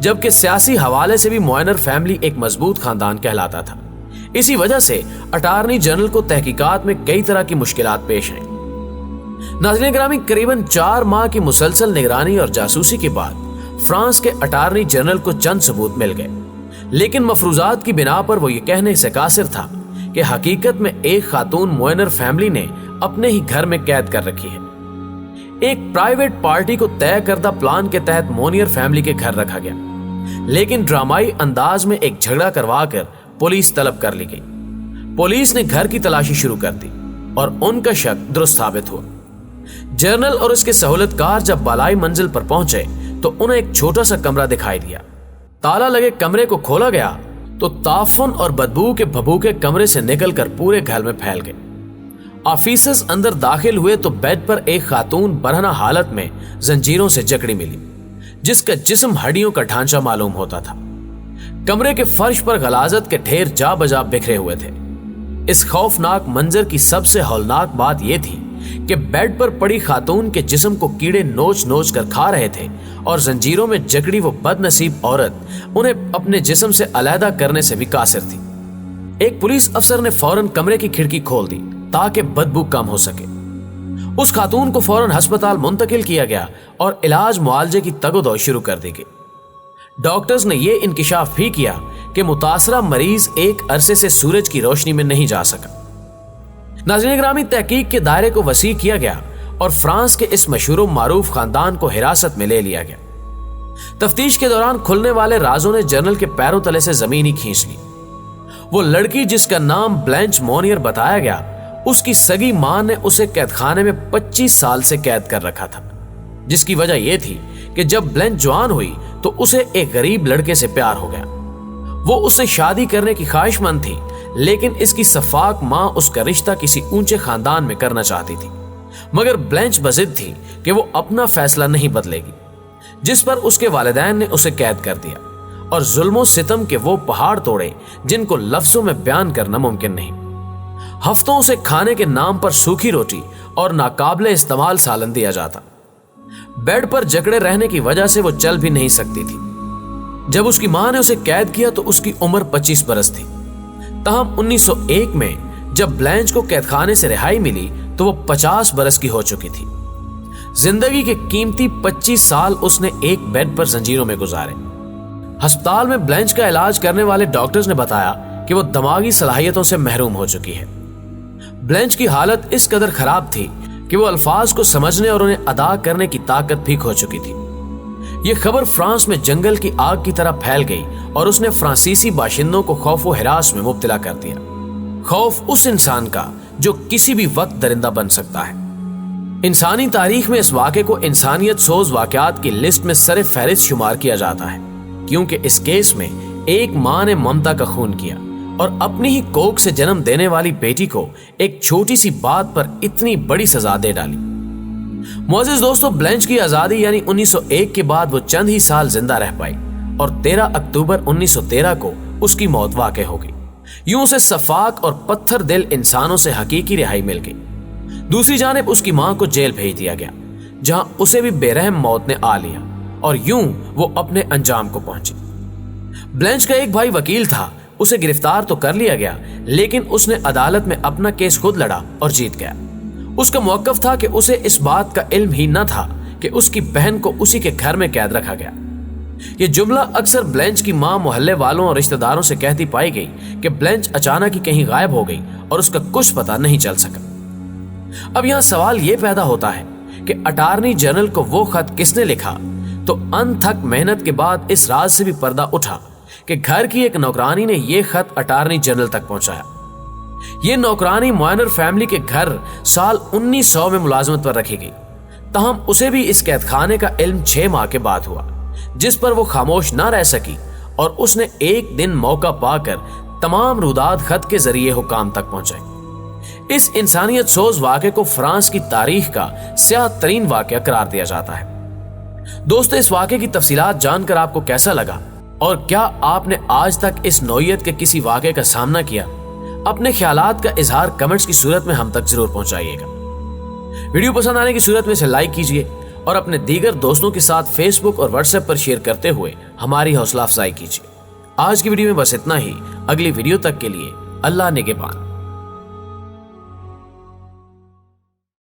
جبکہ سیاسی حوالے سے بھی موئنر فیملی ایک مضبوط خاندان کہلاتا تھا۔ اسی وجہ سے اٹارنی جنرل کو تحقیقات میں کئی طرح کی مشکلات پیش آئیں۔ ناظرین گرامی، قریباً 4 ماہ کی مسلسل نگرانی اور جاسوسی کے بعد فرانس کے اٹارنی جنرل کو چند ثبوت مل گئے، لیکن مفروضات کی بنا پر وہ یہ کہنے سے قاصر تھا کہ حقیقت میں ایک خاتون موئنر فیملی نے اپنے ہی گھر میں قید کر رکھی ہے۔ ایک پرائیویٹ پارٹی کو طے کردہ پلان کے تحت مونیر فیملی کے گھر رکھا گیا، لیکن ڈرامائی انداز میں ایک جھگڑا کروا کر پولیس طلب کر لی گئی۔ پولیس نے گھر کی تلاشی شروع کر دی اور ان کا شک درست ثابت ہوا۔ جنرل اور اس کے سہولت کار جب بالائی منزل پر پہنچے تو انہیں ایک چھوٹا سا کمرہ دکھائی دیا۔ تالا لگے کمرے کو کھولا گیا تو تعفن اور بدبو کے بھبوکے کمرے سے نکل کر پورے گھر میں پھیل گئے۔ آفیسرز اندر داخل ہوئے تو بیڈ پر ایک خاتون برہنہ حالت میں زنجیروں سے جکڑی ملی، جس کا جسم ہڈیوں کا ڈھانچہ معلوم ہوتا تھا۔ کمرے کے فرش پر غلاظت کے ڈھیر جا بجا بکھرے ہوئے تھے۔ اس خوفناک منظر کی سب سے ہولناک بات یہ تھی کہ بیڈ پر پڑی خاتون کے جسم کو کیڑے نوچ نوچ کر کھا رہے تھے اور زنجیروں میں جکڑی وہ بد نصیب عورت انہیں اپنے جسم سے علیحدہ کرنے سے بھی قاصر تھی۔ ایک پولیس افسر نے فوراً کمرے کی کھڑکی کھول دی تاکہ بدبو کم ہو سکے۔ اس خاتون کو فوراً ہسپتال منتقل کیا گیا اور علاج معالجے کی تگ و دو شروع کر دی گئی۔ ڈاکٹرز نے یہ انکشاف بھی کیا کہ متاثرہ مریض ایک عرصے سے سورج کی روشنی میں نہیں جا سکا۔ ناظرین گرامی، تحقیق کے دائرے کو وسیع کیا گیا اور فرانس کے اس مشہور و معروف خاندان کو حراست میں لے لیا گیا۔ تفتیش کے دوران کھلنے والے رازوں نے جنرل کے پیروں تلے سے زمین ہی کھینچ لی۔ وہ لڑکی جس کا نام بلینچ مونیر بتایا گیا، اس کی سگی ماں نے اسے قید خانے میں 25 سال سے قید کر رکھا تھا، جس کی وجہ یہ تھی کہ جب بلینچ جوان ہوئی تو اسے ایک غریب لڑکے سے پیار ہو گیا۔ وہ اس سے شادی کرنے کی خواہش مند تھی، لیکن اس کی سفاک ماں اس کا رشتہ کسی اونچے خاندان میں کرنا چاہتی تھی، مگر بلینچ بضد تھی کہ وہ اپنا فیصلہ نہیں بدلے گی، جس پر اس کے والدین نے اسے قید کر دیا اور ظلم و ستم کے وہ پہاڑ توڑے جن کو لفظوں میں بیان کرنا ممکن نہیں۔ ہفتوں سے کھانے کے نام پر سوکھی روٹی اور ناقابل استعمال سالن دیا جاتا۔ بیڈ پر جکڑے رہنے کی وجہ سے وہ چل بھی نہیں سکتی تھی۔ جب اس کی ماں نے اسے قید کیا تو اس کی عمر 25 برس تھی۔ تاہم 1901 میں جب بلینچ کو قید خانے سے رہائی ملی تو وہ 50 برس کی ہو چکی تھی۔ زندگی کے قیمتی 25 سال اس نے ایک بیڈ پر زنجیروں میں گزارے۔ ہسپتال میں بلینچ کا علاج کرنے والے ڈاکٹرز نے بتایا کہ وہ دماغی صلاحیتوں سے محروم ہو چکی ہے۔ بلینچ کی حالت اس قدر خراب تھی کہ وہ الفاظ کو سمجھنے اور انہیں ادا کرنے کی طاقت بھی کھو چکی تھی۔ یہ خبر فرانس میں جنگل کی آگ کی طرح پھیل گئی اور اس نے فرانسیسی باشندوں کو خوف و ہراس میں مبتلا کر دیا۔ خوف اس انسان کا جو کسی بھی وقت درندہ بن سکتا ہے۔ انسانی تاریخ میں اس واقعے کو انسانیت سوز واقعات کی لسٹ میں سر فہرست شمار کیا جاتا ہے، کیونکہ اس کیس میں ایک ماں نے ممتا کا خون کیا اور اپنی ہی کوکھ سے جنم دینے والی بیٹی کو ایک چھوٹی سی بات پر اتنی بڑی سزا دے ڈالی۔ معزز دوستو، بلینچ کی آزادی یعنی 1901 کے بعد وہ چند ہی سال زندہ رہ پائی اور 13 اکتوبر 1913 کو اس کی موت واقع ہو گئی۔ یوں سے سفاک اور پتھر دل انسانوں سے حقیقی رہائی مل گئی۔ دوسری جانب اس کی ماں کو جیل بھیج دیا گیا، جہاں اسے بھی بے رحم موت نے آ لیا اور یوں وہ اپنے انجام کو پہنچی۔ بلینچ کا ایک بھائی وکیل تھا، اسے گرفتار تو کر لیا گیا، لیکن اس نے عدالت میں اپنا کیس خود لڑا اور جیت گیا۔ اس کا موقف تھا کہ اسے اس بات کا علم ہی نہ تھا کہ اس کی بہن کو اسی کے گھر میں قید رکھا گیا۔ یہ جملہ اکثر بلینچ کی ماں محلے والوں اور رشتہ داروں سے کہتی پائی گئی کہ بلینچ اچانک ہی کہیں غائب ہو گئی اور اس کا کچھ پتہ نہیں چل سکا۔ اب یہاں سوال یہ پیدا ہوتا ہے کہ اٹارنی جنرل کو وہ خط کس نے لکھا؟ تو انتھک محنت کے بعد اس راز سے بھی پردہ اٹھا کہ گھر کی ایک نوکرانی نے یہ خط اٹارنی جنرل تک پہنچایا۔ یہ نوکرانی موئنر فیملی کے گھر سال 1900 میں ملازمت پر رکھی گئی، تاہم اسے بھی اس قید خانے کا علم 6 ماہ کے بعد ہوا، جس پر وہ خاموش نہ رہ سکی اور اس نے ایک دن موقع پا کر تمام روداد خط کے ذریعے حکام تک پہنچائی۔ اس انسانیت سوز واقعے کو فرانس کی تاریخ کا سیاہ ترین واقعہ قرار دیا جاتا ہے۔ دوستو، اس واقعے کی تفصیلات جان کر آپ کو کیسا لگا اور کیا آپ نے آج تک اس نوعیت کے کسی واقعے کا سامنا کیا؟ اپنے خیالات کا اظہار کمنٹس کی صورت میں ہم تک ضرور پہنچائیے گا۔ ویڈیو پسند آنے کی صورت میں اسے لائک کیجیے اور اپنے دیگر دوستوں کے ساتھ فیس بک اور واٹس ایپ پر شیئر کرتے ہوئے ہماری حوصلہ افزائی کیجیے۔ آج کی ویڈیو میں بس اتنا ہی۔ اگلی ویڈیو تک کے لیے اللہ نگہبان۔